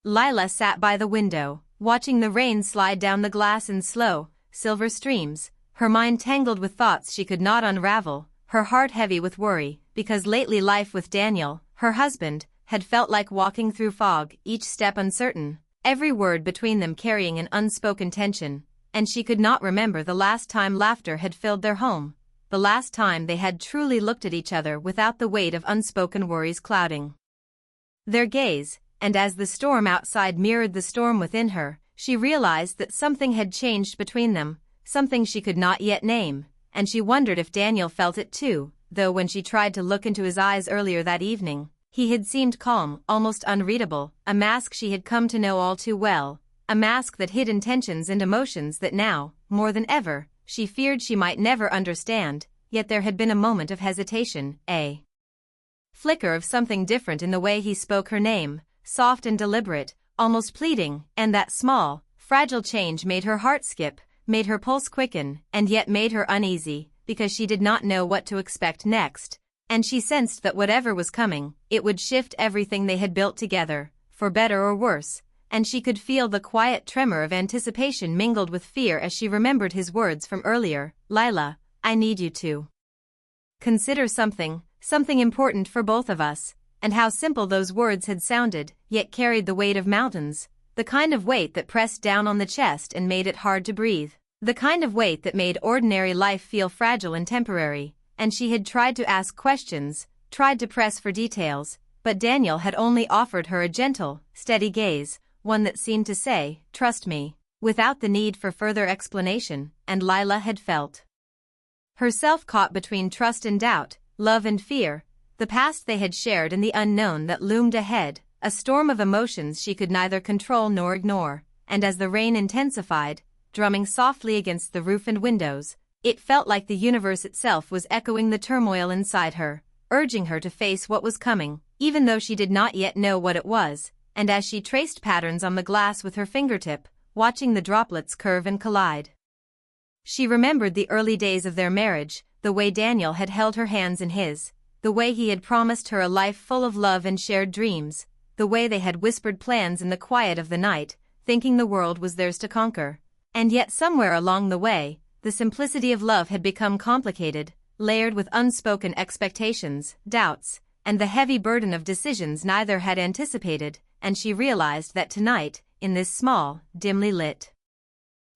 Kyla sat by the window, watching the rain slide down the glass in slow, silver streams, her mind tangled with thoughts she could not unravel, her heart heavy with worry, because lately life with Daniel, her husband, had felt like walking through fog, each step uncertain, every word between them carrying an unspoken tension, and she could not remember the last time laughter had filled their home, the last time they had truly looked at each other without the weight of unspoken worries clouding their gaze, and as the storm outside mirrored the storm within her, she realized that something had changed between them, something she could not yet name, and she wondered if Daniel felt it too, though when she tried to look into his eyes earlier that evening, he had seemed calm, almost unreadable, a mask she had come to know all too well, a mask that hid intentions and emotions that now, more than ever, she feared she might never understand, yet there had been a moment of hesitation, a flicker of something different in the way he spoke her name, soft and deliberate, almost pleading, and that small, fragile change made her heart skip, made her pulse quicken, and yet made her uneasy, because she did not know what to expect next, and she sensed that whatever was coming, it would shift everything they had built together, for better or worse, and she could feel the quiet tremor of anticipation mingled with fear as she remembered his words from earlier, "Kyla, I need you to consider something important for both of us," and how simple those words had sounded, yet carried the weight of mountains, the kind of weight that pressed down on the chest and made it hard to breathe, the kind of weight that made ordinary life feel fragile and temporary, and she had tried to ask questions, tried to press for details, but Daniel had only offered her a gentle, steady gaze, one that seemed to say, "Trust me," without the need for further explanation, and Kyla had felt herself caught between trust and doubt, love and fear, the past they had shared and the unknown that loomed ahead, a storm of emotions she could neither control nor ignore, and as the rain intensified, drumming softly against the roof and windows, it felt like the universe itself was echoing the turmoil inside her, urging her to face what was coming, even though she did not yet know what it was, and as she traced patterns on the glass with her fingertip, watching the droplets curve and collide, she remembered the early days of their marriage, the way Daniel had held her hands in his, the way he had promised her a life full of love and shared dreams, the way they had whispered plans in the quiet of the night, thinking the world was theirs to conquer. And yet somewhere along the way, the simplicity of love had become complicated, layered with unspoken expectations, doubts, and the heavy burden of decisions neither had anticipated, and she realized that tonight, in this small, dimly lit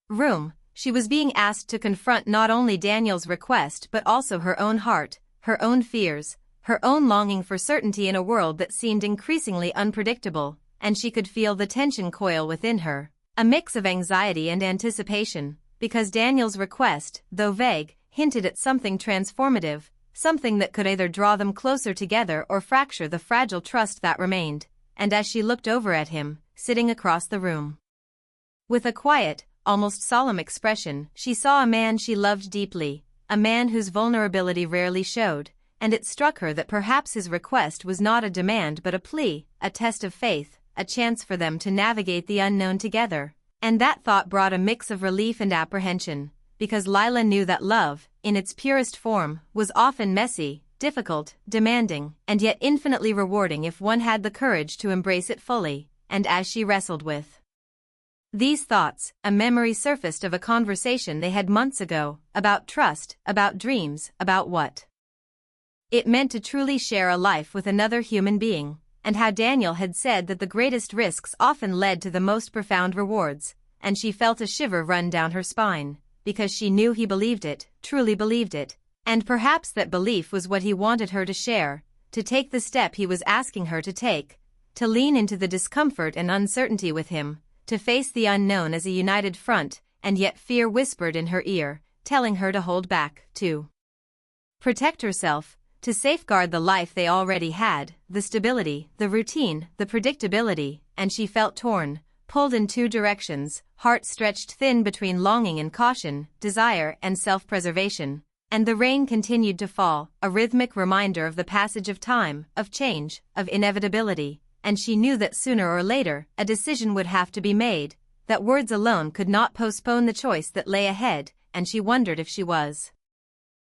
room, she was being asked to confront not only Daniel's request but also her own heart, her own fears, her own longing for certainty in a world that seemed increasingly unpredictable, and she could feel the tension coil within her, a mix of anxiety and anticipation, because Daniel's request, though vague, hinted at something transformative, something that could either draw them closer together or fracture the fragile trust that remained, and as she looked over at him, sitting across the room, with a quiet, almost solemn expression, she saw a man she loved deeply, a man whose vulnerability rarely showed, and it struck her that perhaps his request was not a demand but a plea, a test of faith, a chance for them to navigate the unknown together, and that thought brought a mix of relief and apprehension, because Kyla knew that love, in its purest form, was often messy, difficult, demanding, and yet infinitely rewarding if one had the courage to embrace it fully, and as she wrestled with these thoughts, a memory surfaced of a conversation they had months ago, about trust, about dreams, about what it meant to truly share a life with another human being, and how Daniel had said that the greatest risks often led to the most profound rewards, and she felt a shiver run down her spine, because she knew he believed it, truly believed it, and perhaps that belief was what he wanted her to share, to take the step he was asking her to take, to lean into the discomfort and uncertainty with him, to face the unknown as a united front, and yet fear whispered in her ear, telling her to hold back, to protect herself, to safeguard the life they already had, the stability, the routine, the predictability, and she felt torn, pulled in two directions, heart stretched thin between longing and caution, desire and self-preservation, and the rain continued to fall, a rhythmic reminder of the passage of time, of change, of inevitability, and she knew that sooner or later, a decision would have to be made, that words alone could not postpone the choice that lay ahead, and she wondered if she was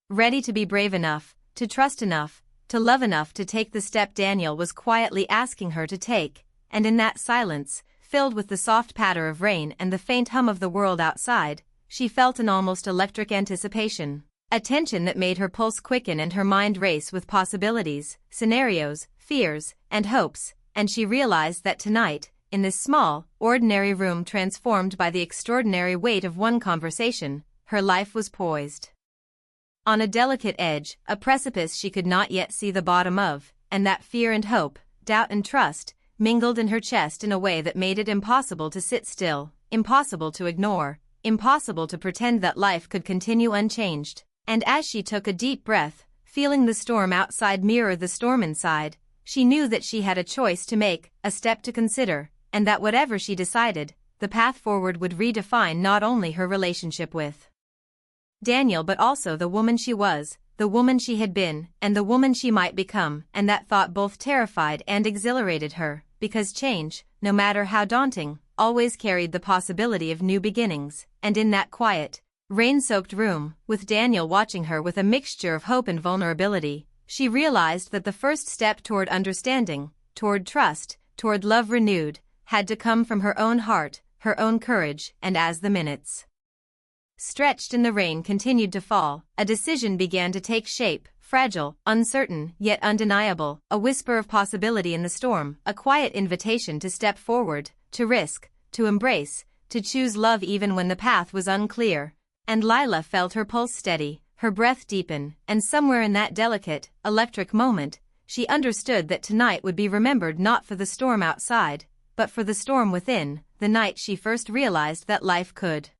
ready to be brave enough, to trust enough, to love enough to take the step Daniel was quietly asking her to take, and in that silence, filled with the soft patter of rain and the faint hum of the world outside, she felt an almost electric anticipation. A tension that made her pulse quicken and her mind race with possibilities, scenarios, fears, and hopes, and she realized that tonight, in this small, ordinary room transformed by the extraordinary weight of one conversation, her life was poised on a delicate edge, a precipice she could not yet see the bottom of, and that fear and hope, doubt and trust, mingled in her chest in a way that made it impossible to sit still, impossible to ignore, impossible to pretend that life could continue unchanged. And as she took a deep breath, feeling the storm outside mirror the storm inside, she knew that she had a choice to make, a step to consider, and that whatever she decided, the path forward would redefine not only her relationship with Daniel but also the woman she was, the woman she had been, and the woman she might become, and that thought both terrified and exhilarated her, because change, no matter how daunting, always carried the possibility of new beginnings, and in that quiet, rain-soaked room, with Daniel watching her with a mixture of hope and vulnerability, she realized that the first step toward understanding, toward trust, toward love renewed, had to come from her own heart, her own courage, and as the minutes stretched and the rain continued to fall, a decision began to take shape, fragile, uncertain, yet undeniable, a whisper of possibility in the storm, a quiet invitation to step forward, to risk, to embrace, to choose love even when the path was unclear. And Lila felt her pulse steady, her breath deepen, and somewhere in that delicate, electric moment, she understood that tonight would be remembered not for the storm outside, but for the storm within, the night she first realized that life could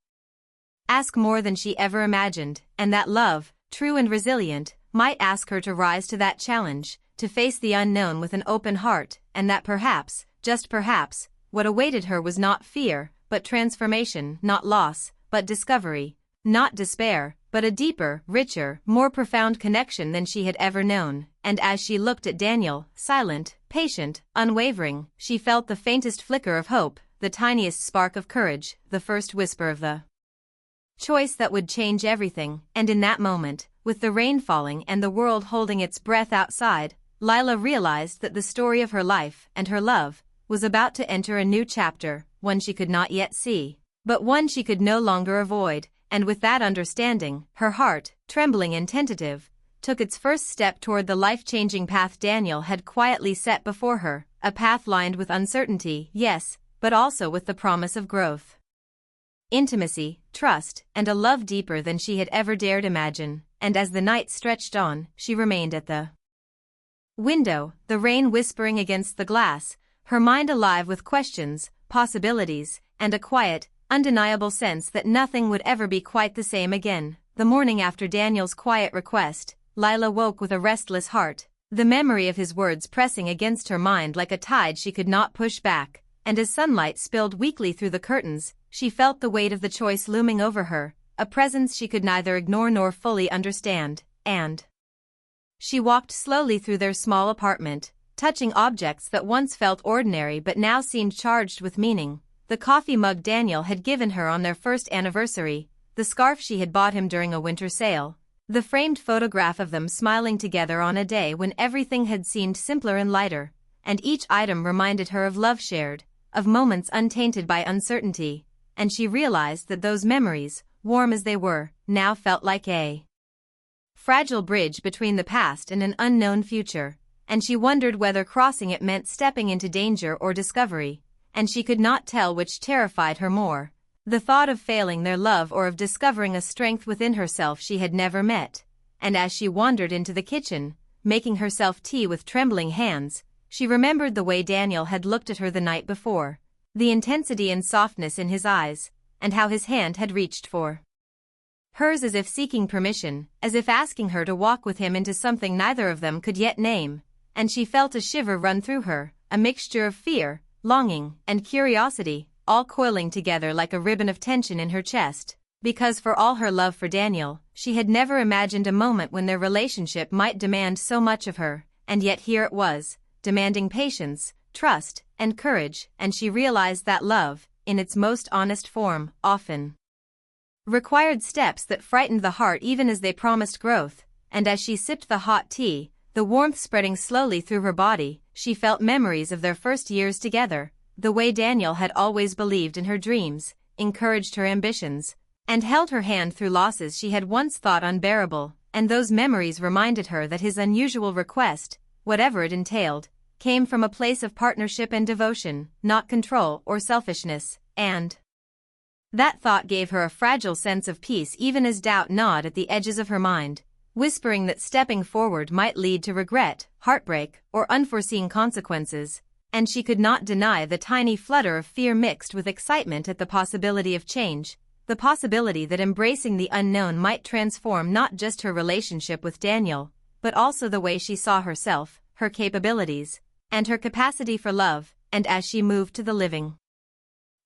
ask more than she ever imagined, and that love, true and resilient, might ask her to rise to that challenge, to face the unknown with an open heart, and that perhaps, just perhaps, what awaited her was not fear, but transformation, not loss, but discovery, not despair, but a deeper, richer, more profound connection than she had ever known. And as she looked at Daniel, silent, patient, unwavering, she felt the faintest flicker of hope, the tiniest spark of courage, the first whisper of the choice that would change everything. And in that moment, with the rain falling and the world holding its breath outside, Lila realized that the story of her life and her love was about to enter a new chapter, one she could not yet see, but one she could no longer avoid. And with that understanding, her heart, trembling and tentative, took its first step toward the life-changing path Daniel had quietly set before her, a path lined with uncertainty, yes, but also with the promise of growth, intimacy, trust, and a love deeper than she had ever dared imagine. And as the night stretched on, she remained at the window, the rain whispering against the glass, her mind alive with questions, possibilities, and a quiet, undeniable sense that nothing would ever be quite the same again. The morning after Daniel's quiet request, Lila woke with a restless heart, the memory of his words pressing against her mind like a tide she could not push back, and as sunlight spilled weakly through the curtains, she felt the weight of the choice looming over her, a presence she could neither ignore nor fully understand, and she walked slowly through their small apartment, touching objects that once felt ordinary but now seemed charged with meaning. The coffee mug Daniel had given her on their first anniversary, the scarf she had bought him during a winter sale, the framed photograph of them smiling together on a day when everything had seemed simpler and lighter, and each item reminded her of love shared, of moments untainted by uncertainty, and she realized that those memories, warm as they were, now felt like a fragile bridge between the past and an unknown future, and she wondered whether crossing it meant stepping into danger or discovery. And she could not tell which terrified her more, the thought of failing their love or of discovering a strength within herself she had never met. And as she wandered into the kitchen, making herself tea with trembling hands, she remembered the way Daniel had looked at her the night before, the intensity and softness in his eyes, and how his hand had reached for hers as if seeking permission, as if asking her to walk with him into something neither of them could yet name. And she felt a shiver run through her, a mixture of fear, longing, and curiosity, all coiling together like a ribbon of tension in her chest, because for all her love for Daniel, she had never imagined a moment when their relationship might demand so much of her, and yet here it was, demanding patience, trust, and courage, and she realized that love, in its most honest form, often required steps that frightened the heart even as they promised growth. And as she sipped the hot tea, the warmth spreading slowly through her body. She felt memories of their first years together, the way Daniel had always believed in her dreams, encouraged her ambitions, and held her hand through losses she had once thought unbearable, and those memories reminded her that his unusual request, whatever it entailed, came from a place of partnership and devotion, not control or selfishness, and that thought gave her a fragile sense of peace even as doubt gnawed at the edges of her mind, whispering that stepping forward might lead to regret, heartbreak, or unforeseen consequences, and she could not deny the tiny flutter of fear mixed with excitement at the possibility of change, the possibility that embracing the unknown might transform not just her relationship with Daniel, but also the way she saw herself, her capabilities, and her capacity for love. And as she moved to the living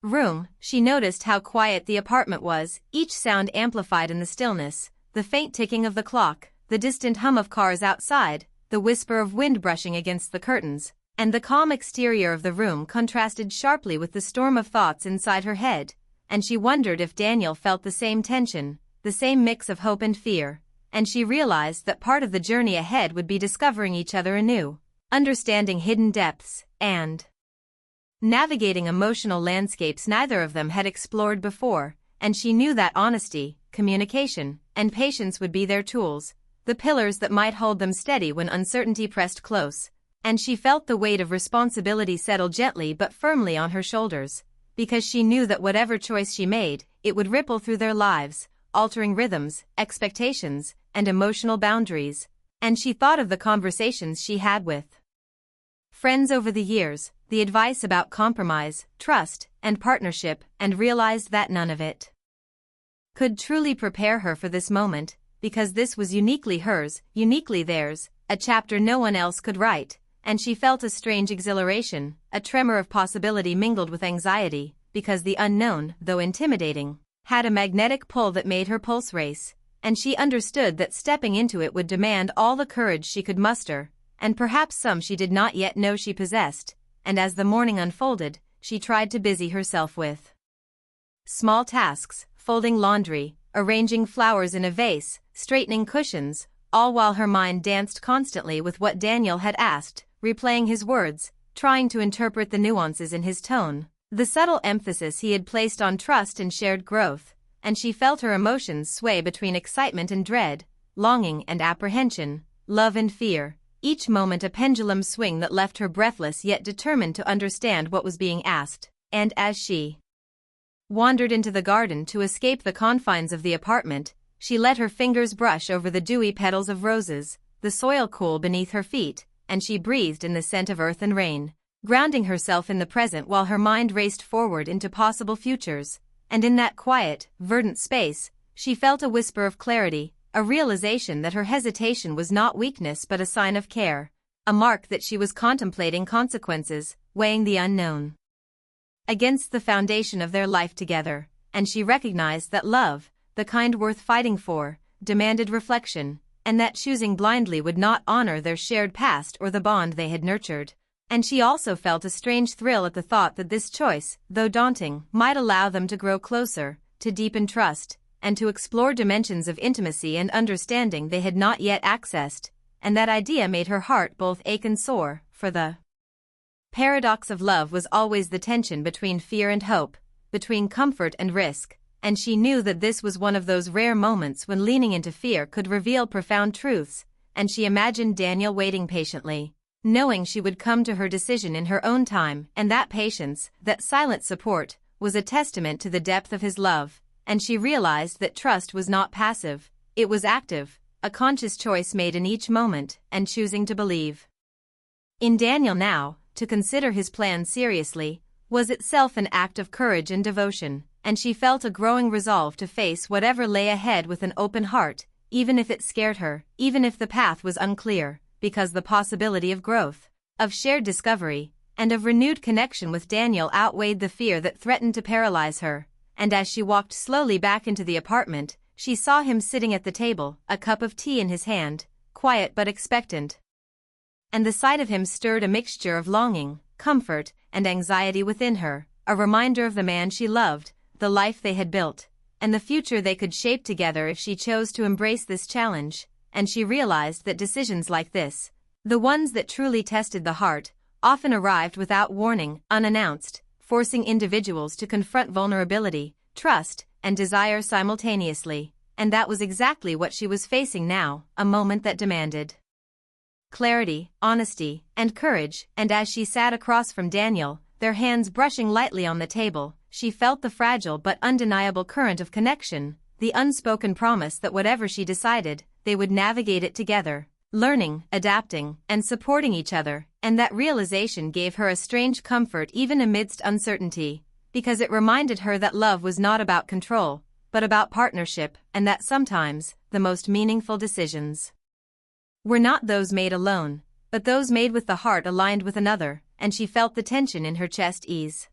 room, she noticed how quiet the apartment was, each sound amplified in the stillness, the faint ticking of the clock, the distant hum of cars outside, the whisper of wind brushing against the curtains, and the calm exterior of the room contrasted sharply with the storm of thoughts inside her head, and she wondered if Daniel felt the same tension, the same mix of hope and fear, and she realized that part of the journey ahead would be discovering each other anew, understanding hidden depths, and navigating emotional landscapes neither of them had explored before, and she knew that honesty, communication, and patience would be their tools, the pillars that might hold them steady when uncertainty pressed close, and she felt the weight of responsibility settle gently but firmly on her shoulders, because she knew that whatever choice she made, it would ripple through their lives, altering rhythms, expectations, and emotional boundaries, and she thought of the conversations she had with friends over the years, the advice about compromise, trust, and partnership, and realized that none of it could truly prepare her for this moment, because this was uniquely hers, uniquely theirs, a chapter no one else could write, and she felt a strange exhilaration, a tremor of possibility mingled with anxiety, because the unknown, though intimidating, had a magnetic pull that made her pulse race, and she understood that stepping into it would demand all the courage she could muster, and perhaps some she did not yet know she possessed, and as the morning unfolded, she tried to busy herself with small tasks, folding laundry, arranging flowers in a vase, straightening cushions, all while her mind danced constantly with what Daniel had asked, replaying his words, trying to interpret the nuances in his tone, the subtle emphasis he had placed on trust and shared growth, and she felt her emotions sway between excitement and dread, longing and apprehension, love and fear, each moment a pendulum swing that left her breathless yet determined to understand what was being asked, and as she wandered into the garden to escape the confines of the apartment, she let her fingers brush over the dewy petals of roses, the soil cool beneath her feet, and she breathed in the scent of earth and rain, grounding herself in the present while her mind raced forward into possible futures, and in that quiet, verdant space, she felt a whisper of clarity, a realization that her hesitation was not weakness but a sign of care, a mark that she was contemplating consequences, weighing the unknown against the foundation of their life together, and she recognized that love, the kind worth fighting for, demanded reflection, and that choosing blindly would not honor their shared past or the bond they had nurtured. And she also felt a strange thrill at the thought that this choice, though daunting, might allow them to grow closer, to deepen trust, and to explore dimensions of intimacy and understanding they had not yet accessed, and that idea made her heart both ache and soar, for the paradox of love was always the tension between fear and hope, between comfort and risk, and she knew that this was one of those rare moments when leaning into fear could reveal profound truths, and she imagined Daniel waiting patiently, knowing she would come to her decision in her own time, and that patience, that silent support, was a testament to the depth of his love, and she realized that trust was not passive, it was active, a conscious choice made in each moment, and choosing to believe in Daniel now, to consider his plan seriously, was itself an act of courage and devotion, and she felt a growing resolve to face whatever lay ahead with an open heart, even if it scared her, even if the path was unclear, because the possibility of growth, of shared discovery, and of renewed connection with Daniel outweighed the fear that threatened to paralyze her, and as she walked slowly back into the apartment, she saw him sitting at the table, a cup of tea in his hand, quiet but expectant. And the sight of him stirred a mixture of longing, comfort, and anxiety within her, a reminder of the man she loved, the life they had built, and the future they could shape together if she chose to embrace this challenge, and she realized that decisions like this, The ones that truly tested the heart often arrived without warning, unannounced, forcing individuals to confront vulnerability, trust, and desire simultaneously, and that was exactly what she was facing now, a moment that demanded clarity, honesty, and courage, and as she sat across from Daniel, their hands brushing lightly on the table, she felt the fragile but undeniable current of connection, the unspoken promise that whatever she decided, they would navigate it together, learning, adapting, and supporting each other, and that realization gave her a strange comfort even amidst uncertainty, because it reminded her that love was not about control, but about partnership, and that sometimes, the most meaningful decisions were not those made alone, but those made with the heart aligned with another, and she felt the tension in her chest ease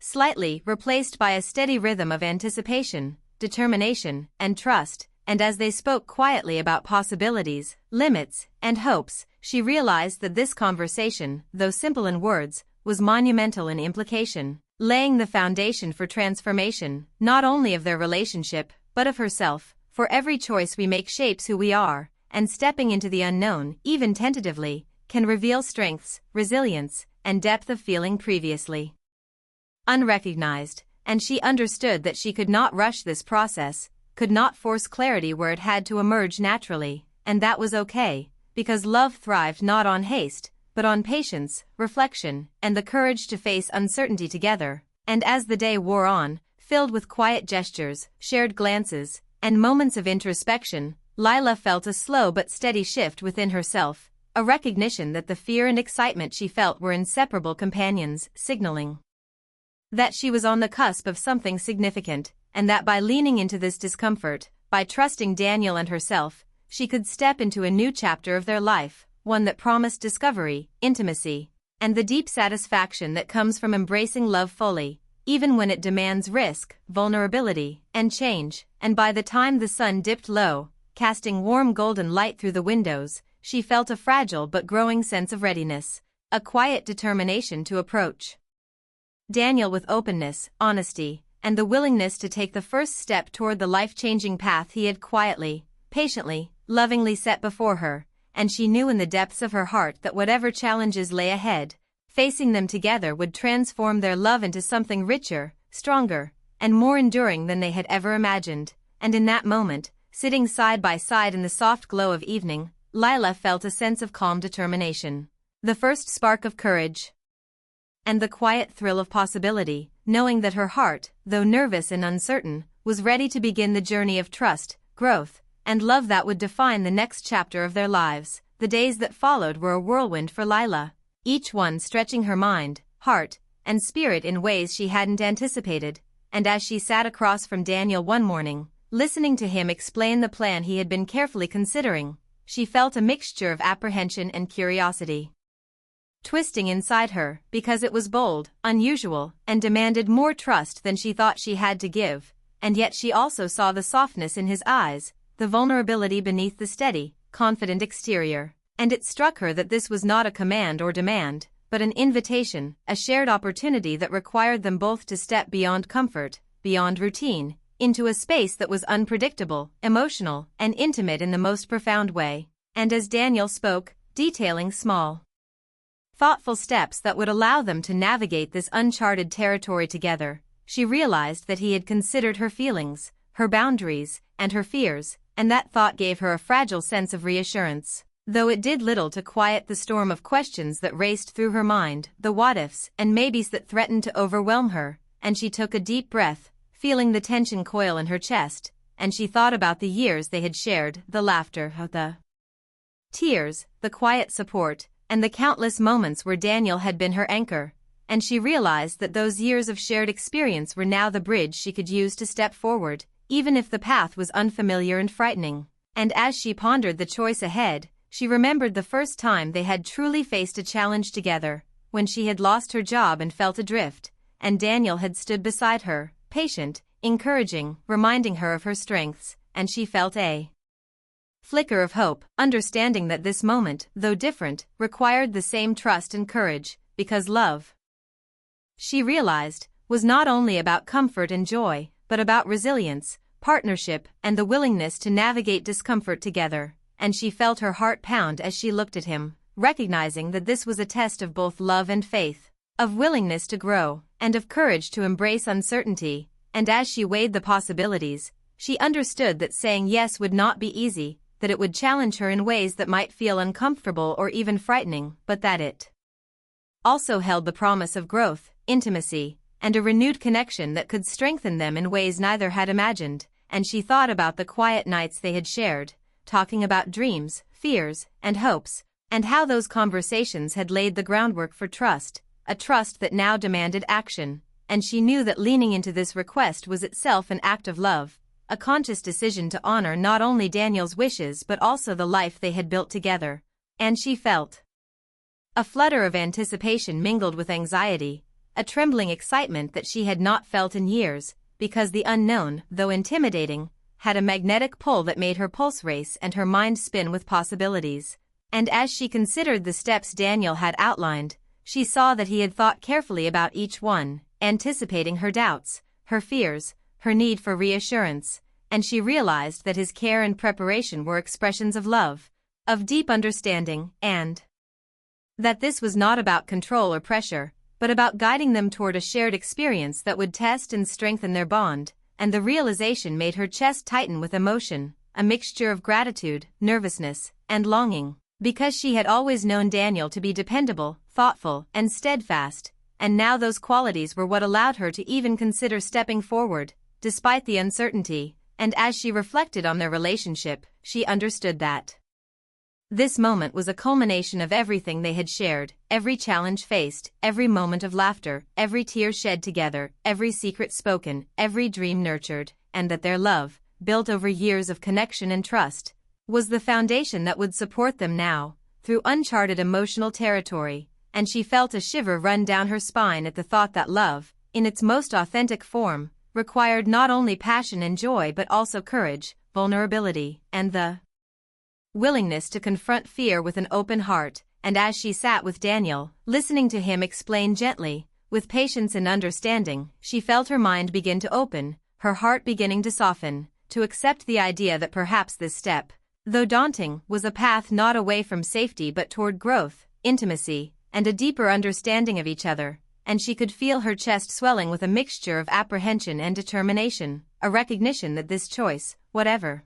slightly, replaced by a steady rhythm of anticipation, determination, and trust, and as they spoke quietly about possibilities, limits, and hopes, she realized that this conversation, though simple in words, was monumental in implication, laying the foundation for transformation, not only of their relationship, but of herself, for every choice we make shapes who we are, and stepping into the unknown, even tentatively, can reveal strengths, resilience, and depth of feeling previously unrecognized, and she understood that she could not rush this process, could not force clarity where it had to emerge naturally, and that was okay, because love thrived not on haste, but on patience, reflection, and the courage to face uncertainty together, and as the day wore on, filled with quiet gestures, shared glances, and moments of introspection, Lila felt a slow but steady shift within herself, a recognition that the fear and excitement she felt were inseparable companions, signaling that she was on the cusp of something significant, and that by leaning into this discomfort, by trusting Daniel and herself, she could step into a new chapter of their life, one that promised discovery, intimacy, and the deep satisfaction that comes from embracing love fully, even when it demands risk, vulnerability, and change, and by the time the sun dipped low, casting warm golden light through the windows, she felt a fragile but growing sense of readiness, a quiet determination to approach Daniel with openness, honesty, and the willingness to take the first step toward the life-changing path he had quietly, patiently, lovingly set before her, and she knew in the depths of her heart that whatever challenges lay ahead, facing them together would transform their love into something richer, stronger, and more enduring than they had ever imagined, and in that moment, sitting side by side in the soft glow of evening, Lila felt a sense of calm determination, the first spark of courage, and the quiet thrill of possibility, knowing that her heart, though nervous and uncertain, was ready to begin the journey of trust, growth, and love that would define the next chapter of their lives. The days that followed were a whirlwind for Lila, each one stretching her mind, heart, and spirit in ways she hadn't anticipated, and as she sat across from Daniel one morning, listening to him explain the plan he had been carefully considering, she felt a mixture of apprehension and curiosity twisting inside her, because it was bold, unusual, and demanded more trust than she thought she had to give, and yet she also saw the softness in his eyes, the vulnerability beneath the steady, confident exterior, and it struck her that this was not a command or demand, but an invitation, a shared opportunity that required them both to step beyond comfort, beyond routine, into a space that was unpredictable, emotional, and intimate in the most profound way. And as Daniel spoke, detailing small, thoughtful steps that would allow them to navigate this uncharted territory together, she realized that he had considered her feelings, her boundaries, and her fears, and that thought gave her a fragile sense of reassurance, though it did little to quiet the storm of questions that raced through her mind, the what-ifs and maybes that threatened to overwhelm her, and she took a deep breath, feeling the tension coil in her chest, and she thought about the years they had shared, the laughter, the tears, the quiet support, and the countless moments where Daniel had been her anchor, and she realized that those years of shared experience were now the bridge she could use to step forward, even if the path was unfamiliar and frightening. And as she pondered the choice ahead, she remembered the first time they had truly faced a challenge together, when she had lost her job and felt adrift, and Daniel had stood beside her, patient, encouraging, reminding her of her strengths, and she felt a flicker of hope, understanding that this moment, though different, required the same trust and courage, because love, she realized, was not only about comfort and joy, but about resilience, partnership, and the willingness to navigate discomfort together. and she felt her heart pound as she looked at him, recognizing that this was a test of both love and faith, of willingness to grow, and of courage to embrace uncertainty. And as she weighed the possibilities, she understood that saying yes would not be easy, that it would challenge her in ways that might feel uncomfortable or even frightening, but that it also held the promise of growth, intimacy, and a renewed connection that could strengthen them in ways neither had imagined. And she thought about the quiet nights they had shared, talking about dreams, fears, and hopes, and how those conversations had laid the groundwork for trust, a trust that now demanded action. And she knew that leaning into this request was itself an act of love, a conscious decision to honor not only Daniel's wishes but also the life they had built together. And she felt a flutter of anticipation mingled with anxiety, a trembling excitement that she had not felt in years, because the unknown, though intimidating, had a magnetic pull that made her pulse race and her mind spin with possibilities. And as she considered the steps Daniel had outlined, she saw that he had thought carefully about each one, anticipating her doubts, her fears, her need for reassurance, and she realized that his care and preparation were expressions of love, of deep understanding, and that this was not about control or pressure, but about guiding them toward a shared experience that would test and strengthen their bond. And the realization made her chest tighten with emotion, a mixture of gratitude, nervousness, and longing, because she had always known Daniel to be dependable, thoughtful, and steadfast, and now those qualities were what allowed her to even consider stepping forward, despite the uncertainty. And as she reflected on their relationship, she understood that this moment was a culmination of everything they had shared, every challenge faced, every moment of laughter, every tear shed together, every secret spoken, every dream nurtured, and that their love, built over years of connection and trust, was the foundation that would support them now, through uncharted emotional territory. And she felt a shiver run down her spine at the thought that love, in its most authentic form, required not only passion and joy but also courage, vulnerability, and the willingness to confront fear with an open heart. And as she sat with Daniel, listening to him explain gently, with patience and understanding, she felt her mind begin to open, her heart beginning to soften, to accept the idea that perhaps this step, though daunting, was a path not away from safety but toward growth, intimacy, and a deeper understanding of each other. And she could feel her chest swelling with a mixture of apprehension and determination, a recognition that this choice, whatever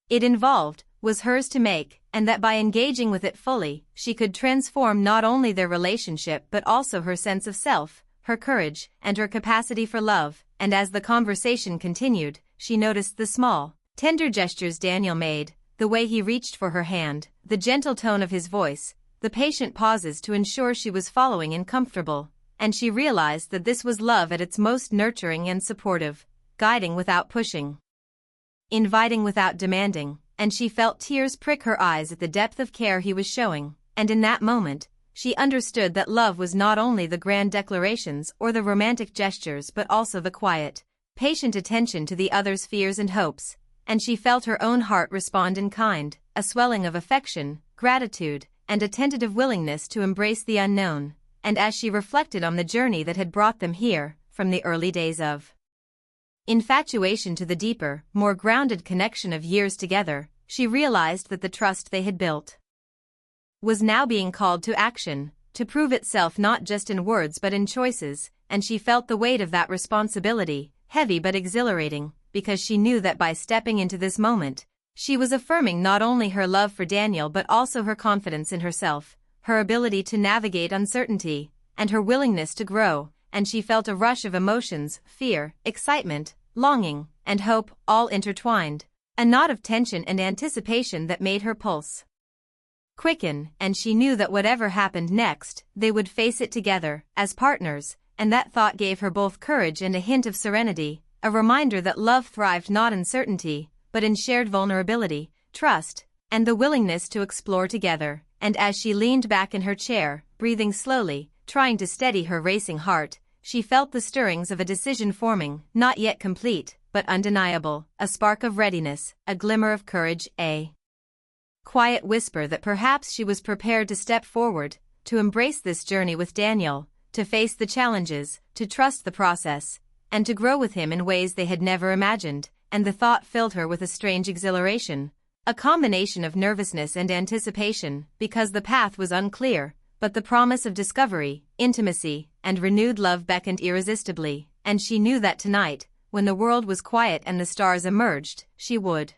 it involved, was hers to make, and that by engaging with it fully, she could transform not only their relationship but also her sense of self, her courage, and her capacity for love. And as the conversation continued, she noticed the small, tender gestures Daniel made, the way he reached for her hand, the gentle tone of his voice, the patient pauses to ensure she was following and comfortable. And she realized that this was love at its most nurturing and supportive, guiding without pushing, inviting without demanding. And she felt tears prick her eyes at the depth of care he was showing. And in that moment, she understood that love was not only the grand declarations or the romantic gestures but also the quiet, patient attention to the other's fears and hopes. And she felt her own heart respond in kind, a swelling of affection, gratitude, and a tentative willingness to embrace the unknown. And as she reflected on the journey that had brought them here, from the early days of infatuation to the deeper, more grounded connection of years together, she realized that the trust they had built was now being called to action, to prove itself not just in words but in choices. And she felt the weight of that responsibility, heavy but exhilarating, because she knew that by stepping into this moment, she was affirming not only her love for Daniel but also her confidence in herself, her ability to navigate uncertainty, and her willingness to grow. And she felt a rush of emotions, fear, excitement, longing, and hope, all intertwined, a knot of tension and anticipation that made her pulse quicken. And she knew that whatever happened next, they would face it together, as partners. And that thought gave her both courage and a hint of serenity, a reminder that love thrived not in certainty, but in shared vulnerability, trust, and the willingness to explore together. And as she leaned back in her chair, breathing slowly, trying to steady her racing heart, she felt the stirrings of a decision forming, not yet complete, but undeniable, a spark of readiness, a glimmer of courage, a quiet whisper that perhaps she was prepared to step forward, to embrace this journey with Daniel, to face the challenges, to trust the process, and to grow with him in ways they had never imagined. And the thought filled her with a strange exhilaration, A combination of nervousness and anticipation, because the path was unclear, but the promise of discovery, intimacy, and renewed love beckoned irresistibly, and she knew that tonight, when the world was quiet and the stars emerged, she would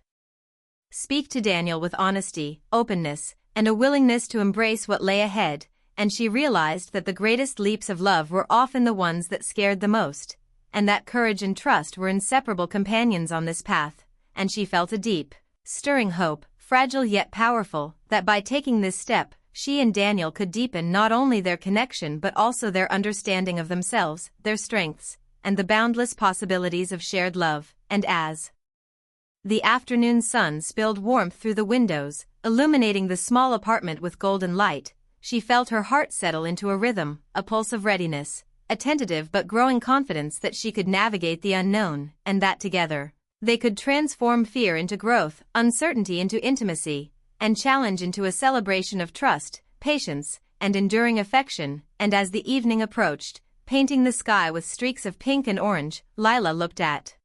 speak to Daniel with honesty, openness, and a willingness to embrace what lay ahead, and she realized that the greatest leaps of love were often the ones that scared the most, and that courage and trust were inseparable companions on this path, and she felt a deep, stirring hope, fragile yet powerful, that by taking this step, she and Daniel could deepen not only their connection but also their understanding of themselves, their strengths, and the boundless possibilities of shared love. And as the afternoon sun spilled warmth through the windows, illuminating the small apartment with golden light, she felt her heart settle into a rhythm, a pulse of readiness, a tentative but growing confidence that she could navigate the unknown, and that together, they could transform fear into growth, uncertainty into intimacy, and challenge into a celebration of trust, patience, and enduring affection. And as the evening approached, painting the sky with streaks of pink and orange, Lila looked at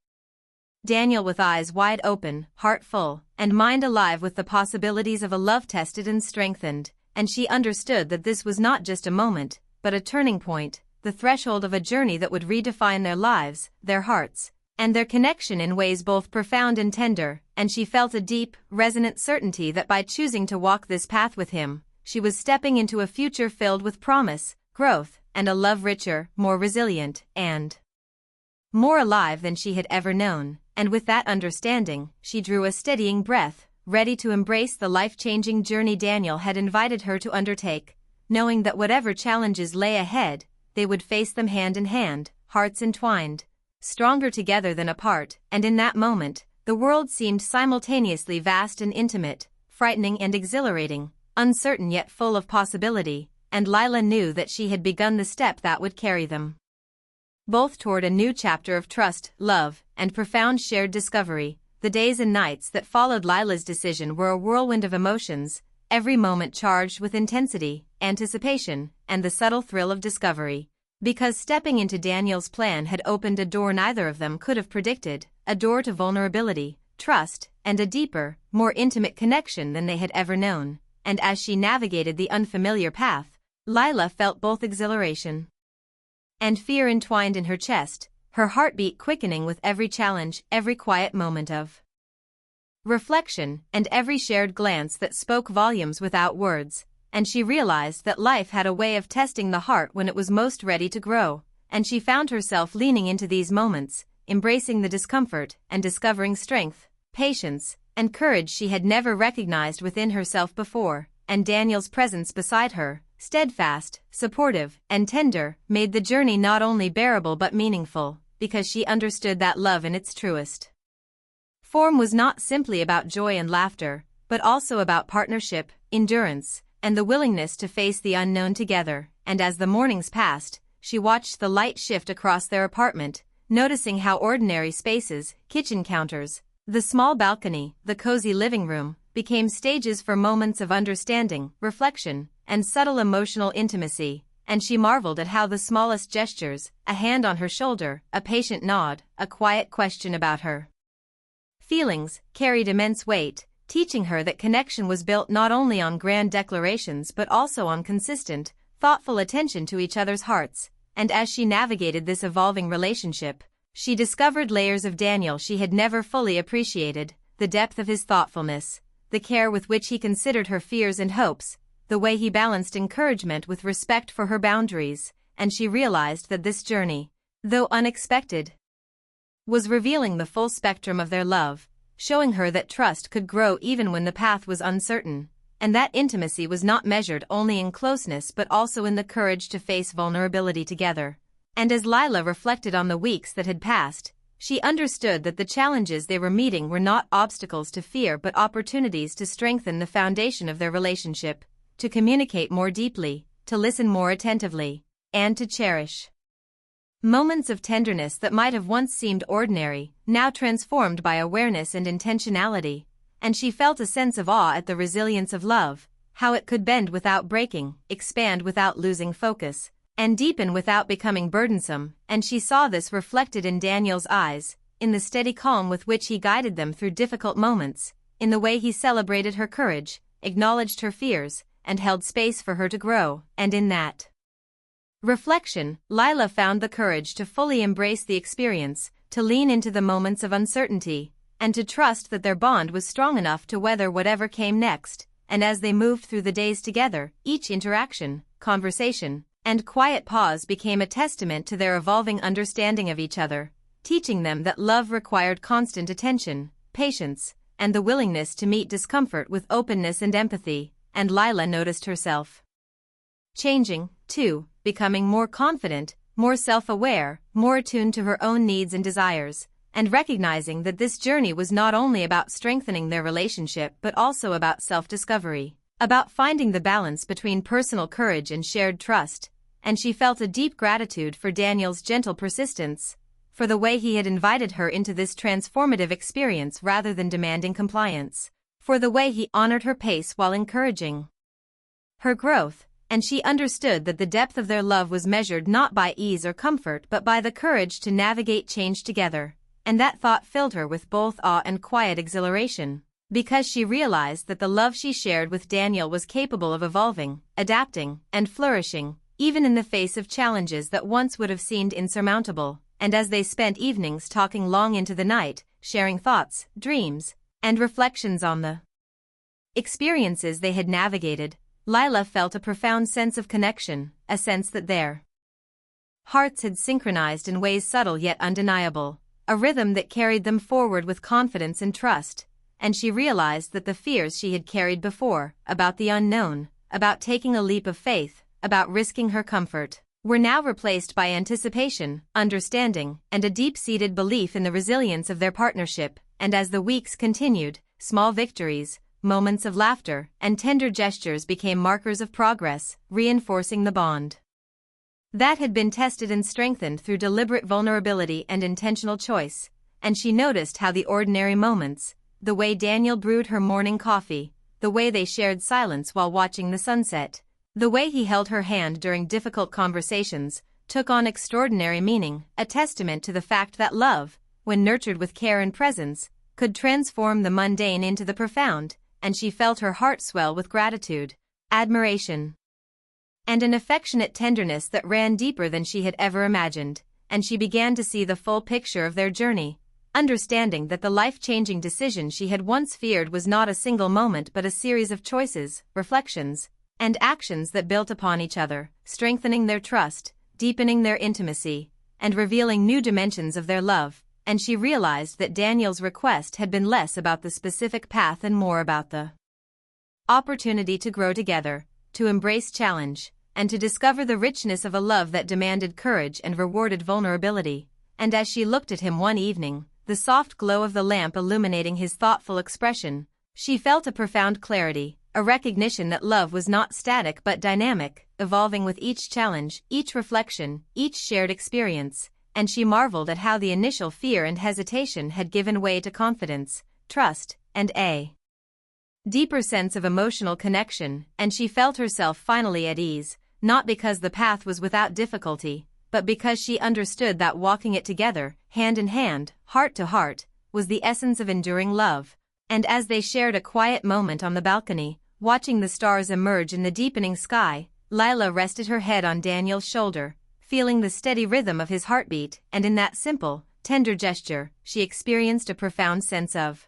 Daniel with eyes wide open, heart full, and mind alive with the possibilities of a love tested and strengthened, and she understood that this was not just a moment, but a turning point, the threshold of a journey that would redefine their lives, their hearts, and their connection in ways both profound and tender, and she felt a deep, resonant certainty that by choosing to walk this path with him, she was stepping into a future filled with promise, growth, and a love richer, more resilient, and more alive than she had ever known. And with that understanding, she drew a steadying breath, ready to embrace the life-changing journey Daniel had invited her to undertake, knowing that whatever challenges lay ahead, they would face them hand in hand, hearts entwined, stronger together than apart. And in that moment, the world seemed simultaneously vast and intimate, frightening and exhilarating, uncertain yet full of possibility, and Lila knew that she had begun the step that would carry them both toward a new chapter of trust, love, and profound shared discovery. The days and nights that followed Lila's decision were a whirlwind of emotions, every moment charged with intensity, anticipation, and the subtle thrill of discovery. Because stepping into Daniel's plan had opened a door neither of them could have predicted, a door to vulnerability, trust, and a deeper, more intimate connection than they had ever known. And as she navigated the unfamiliar path, Lila felt both exhilaration and fear entwined in her chest, her heartbeat quickening with every challenge, every quiet moment of reflection, and every shared glance that spoke volumes without words. And she realized that life had a way of testing the heart when it was most ready to grow, and she found herself leaning into these moments, embracing the discomfort, and discovering strength, patience, and courage she had never recognized within herself before. And Daniel's presence beside her, steadfast, supportive, and tender, made the journey not only bearable but meaningful, because she understood that love in its truest form was not simply about joy and laughter, but also about partnership, endurance, and the willingness to face the unknown together. And as the mornings passed, she watched the light shift across their apartment, noticing how ordinary spaces, kitchen counters, the small balcony, the cozy living room, became stages for moments of understanding, reflection, and subtle emotional intimacy. And she marveled at how the smallest gestures, a hand on her shoulder, a patient nod, a quiet question about her feelings, carried immense weight, teaching her that connection was built not only on grand declarations but also on consistent, thoughtful attention to each other's hearts. And as she navigated this evolving relationship, she discovered layers of Daniel she had never fully appreciated, the depth of his thoughtfulness, the care with which he considered her fears and hopes, the way he balanced encouragement with respect for her boundaries. And she realized that this journey, though unexpected, was revealing the full spectrum of their love, showing her that trust could grow even when the path was uncertain, and that intimacy was not measured only in closeness but also in the courage to face vulnerability together. And as Lila reflected on the weeks that had passed, she understood that the challenges they were meeting were not obstacles to fear but opportunities to strengthen the foundation of their relationship, to communicate more deeply, to listen more attentively, and to cherish moments of tenderness that might have once seemed ordinary, now transformed by awareness and intentionality. And she felt a sense of awe at the resilience of love, how it could bend without breaking, expand without losing focus, and deepen without becoming burdensome. And she saw this reflected in Daniel's eyes, in the steady calm with which he guided them through difficult moments, in the way he celebrated her courage, acknowledged her fears, and held space for her to grow, and in that reflection, Lila found the courage to fully embrace the experience, to lean into the moments of uncertainty, and to trust that their bond was strong enough to weather whatever came next. And as they moved through the days together, each interaction, conversation, and quiet pause became a testament to their evolving understanding of each other, teaching them that love required constant attention, patience, and the willingness to meet discomfort with openness and empathy. And Lila noticed herself changing, too, becoming more confident, more self-aware, more attuned to her own needs and desires, and recognizing that this journey was not only about strengthening their relationship but also about self-discovery, about finding the balance between personal courage and shared trust. And she felt a deep gratitude for Daniel's gentle persistence, for the way he had invited her into this transformative experience rather than demanding compliance, for the way he honored her pace while encouraging her growth. And she understood that the depth of their love was measured not by ease or comfort but by the courage to navigate change together. And that thought filled her with both awe and quiet exhilaration, because she realized that the love she shared with Daniel was capable of evolving, adapting, and flourishing, even in the face of challenges that once would have seemed insurmountable. And as they spent evenings talking long into the night, sharing thoughts, dreams, and reflections on the experiences they had navigated, Lila felt a profound sense of connection, a sense that their hearts had synchronized in ways subtle yet undeniable, a rhythm that carried them forward with confidence and trust. And she realized that the fears she had carried before, about the unknown, about taking a leap of faith, about risking her comfort, were now replaced by anticipation, understanding, and a deep-seated belief in the resilience of their partnership. And as the weeks continued, small victories, moments of laughter, and tender gestures became markers of progress, reinforcing the bond that had been tested and strengthened through deliberate vulnerability and intentional choice. And she noticed how the ordinary moments, the way Daniel brewed her morning coffee, the way they shared silence while watching the sunset, the way he held her hand during difficult conversations, took on extraordinary meaning, a testament to the fact that love, when nurtured with care and presence, could transform the mundane into the profound. And she felt her heart swell with gratitude, admiration, and an affectionate tenderness that ran deeper than she had ever imagined. And she began to see the full picture of their journey, understanding that the life-changing decision she had once feared was not a single moment but a series of choices, reflections, and actions that built upon each other, strengthening their trust, deepening their intimacy, and revealing new dimensions of their love. And she realized that Daniel's request had been less about the specific path and more about the opportunity to grow together, to embrace challenge, and to discover the richness of a love that demanded courage and rewarded vulnerability. And as she looked at him one evening, the soft glow of the lamp illuminating his thoughtful expression, she felt a profound clarity, a recognition that love was not static but dynamic, evolving with each challenge, each reflection, each shared experience. And she marveled at how the initial fear and hesitation had given way to confidence, trust, and a deeper sense of emotional connection. And she felt herself finally at ease, not because the path was without difficulty, but because she understood that walking it together, hand in hand, heart to heart, was the essence of enduring love. And as they shared a quiet moment on the balcony, watching the stars emerge in the deepening sky, Lila rested her head on Daniel's shoulder, feeling the steady rhythm of his heartbeat. And in that simple, tender gesture, she experienced a profound sense of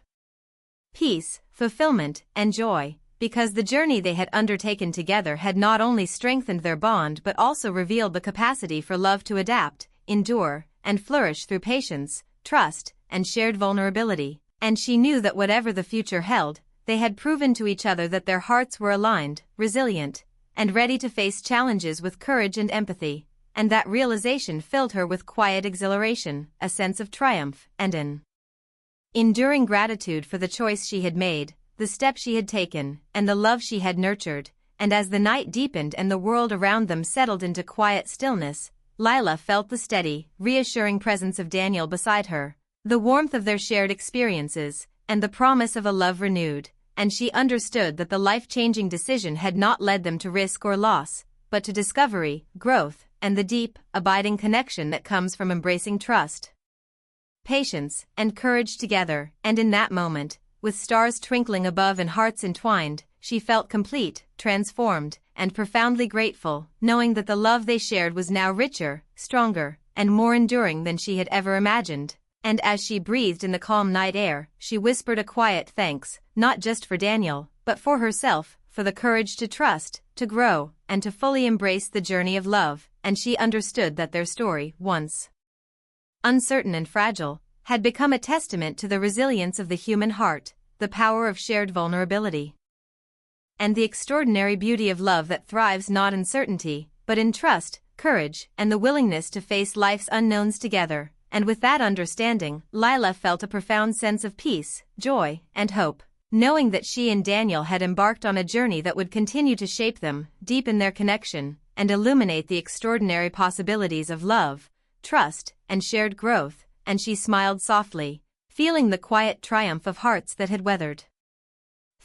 peace, fulfillment, and joy, because the journey they had undertaken together had not only strengthened their bond but also revealed the capacity for love to adapt, endure, and flourish through patience, trust, and shared vulnerability. And she knew that whatever the future held, they had proven to each other that their hearts were aligned, resilient, and ready to face challenges with courage and empathy. And that realization filled her with quiet exhilaration, a sense of triumph, and an enduring gratitude for the choice she had made, the step she had taken, and the love she had nurtured. And as the night deepened and the world around them settled into quiet stillness, Lila felt the steady, reassuring presence of Daniel beside her, the warmth of their shared experiences, and the promise of a love renewed. And she understood that the life-changing decision had not led them to risk or loss, but to discovery, growth, and the deep, abiding connection that comes from embracing trust, patience, and courage together. And in that moment, with stars twinkling above and hearts entwined, she felt complete, transformed, and profoundly grateful, knowing that the love they shared was now richer, stronger, and more enduring than she had ever imagined. And as she breathed in the calm night air, she whispered a quiet thanks, not just for Daniel, but for herself, for the courage to trust, to grow, and to fully embrace the journey of love. And she understood that their story, once uncertain and fragile, had become a testament to the resilience of the human heart, the power of shared vulnerability, and the extraordinary beauty of love that thrives not in certainty, but in trust, courage, and the willingness to face life's unknowns together. And with that understanding, Lila felt a profound sense of peace, joy, and hope, knowing that she and Daniel had embarked on a journey that would continue to shape them, deepen their connection, and illuminate the extraordinary possibilities of love, trust, and shared growth. And she smiled softly, feeling the quiet triumph of hearts that had weathered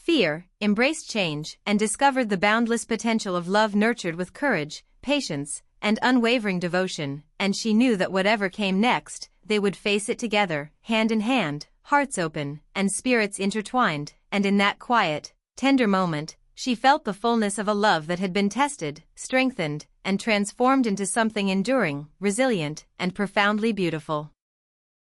fear, embraced change, and discovered the boundless potential of love nurtured with courage, patience, and unwavering devotion. And she knew that whatever came next, they would face it together, hand in hand, hearts open, and spirits intertwined. And in that quiet, tender moment, she felt the fullness of a love that had been tested, strengthened, and transformed into something enduring, resilient, and profoundly beautiful.